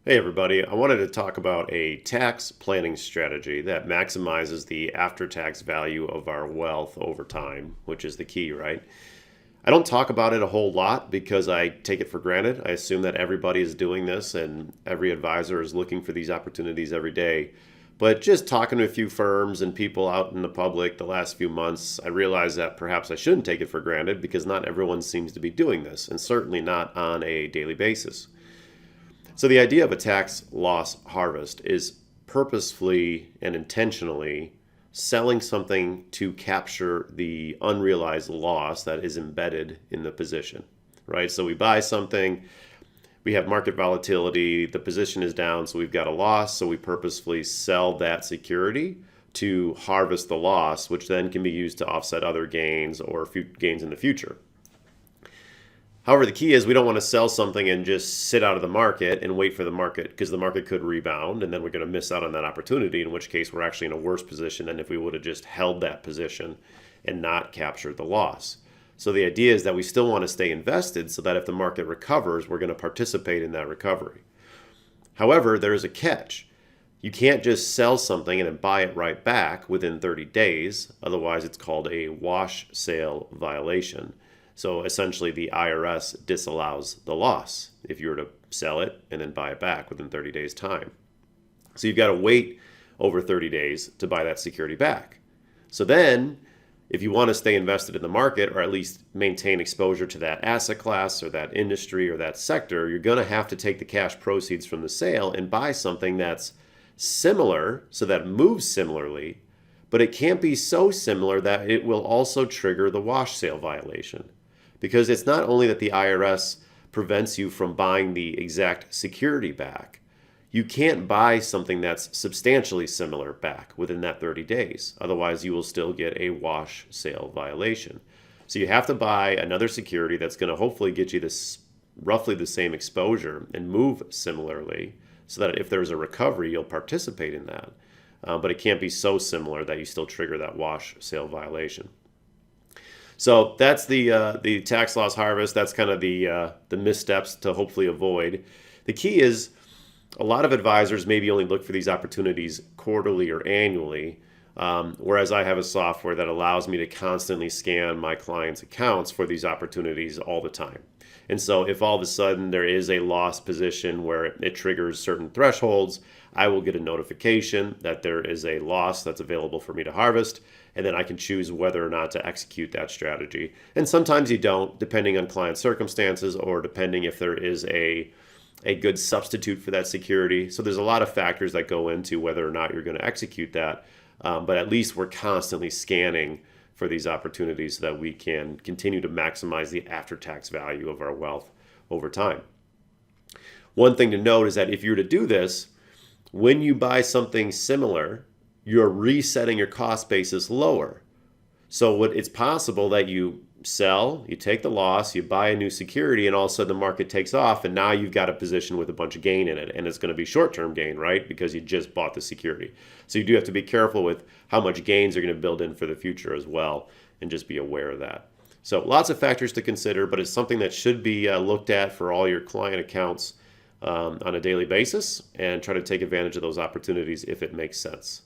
Hey everybody, I wanted to talk about a tax planning strategy that maximizes the after-tax value of our wealth over time, which is the key, right? I don't talk about it a whole lot because I take it for granted. I assume that everybody is doing this and every advisor is looking for these opportunities every day. But just talking to a few firms and people out in the public the last few months, I realized that perhaps I shouldn't take it for granted because not everyone seems to be doing this, and certainly not on a daily basis. So, the idea of a tax loss harvest is purposefully and intentionally selling something to capture the unrealized loss that is embedded in the position, right? So, we buy something, we have market volatility, the position is down, so we've got a loss. So, we purposefully sell that security to harvest the loss, which then can be used to offset other gains or gains in the future. However, the key is we don't want to sell something and just sit out of the market and wait for the market because the market could rebound and then we're going to miss out on that opportunity, in which case we're actually in a worse position than if we would have just held that position and not captured the loss. So the idea is that we still want to stay invested so that if the market recovers, we're going to participate in that recovery. However, there is a catch. You can't just sell something and then buy it right back within 30 days. Otherwise, it's called a wash sale violation. So essentially, the IRS disallows the loss if you were to sell it and then buy it back within 30 days' time. So you've got to wait over 30 days to buy that security back. So then, if you want to stay invested in the market or at least maintain exposure to that asset class or that industry or that sector, you're going to have to take the cash proceeds from the sale and buy something that's similar so that it moves similarly, but it can't be so similar that it will also trigger the wash sale violation. Because it's not only that the IRS prevents you from buying the exact security back, you can't buy something that's substantially similar back within that 30 days. Otherwise, you will still get a wash sale violation. So you have to buy another security that's going to hopefully get you this roughly the same exposure and move similarly so that if there's a recovery, you'll participate in that. But it can't be so similar that you still trigger that wash sale violation. So that's the tax loss harvest. That's kind of the missteps to hopefully avoid. The key is a lot of advisors maybe only look for these opportunities quarterly or annually, whereas I have a software that allows me to constantly scan my clients' accounts for these opportunities all the time. And so if all of a sudden there is a loss position where it triggers certain thresholds, I will get a notification that there is a loss that's available for me to harvest, and then I can choose whether or not to execute that strategy. And sometimes you don't, depending on client circumstances or depending if there is a good substitute for that security. So there's a lot of factors that go into whether or not you're going to execute that. But at least we're constantly scanning for these opportunities so that we can continue to maximize the after-tax value of our wealth over time. One thing to note is that if you were to do this, when you buy something similar, you're resetting your cost basis lower. So it's possible that you sell, you take the loss, you buy a new security, and all of a sudden the market takes off, and now you've got a position with a bunch of gain in it, and it's going to be short-term gain, right? Because you just bought the security. So you do have to be careful with how much gains are going to build in for the future as well, and just be aware of that. So lots of factors to consider, but it's something that should be looked at for all your client accounts on a daily basis, and try to take advantage of those opportunities if it makes sense.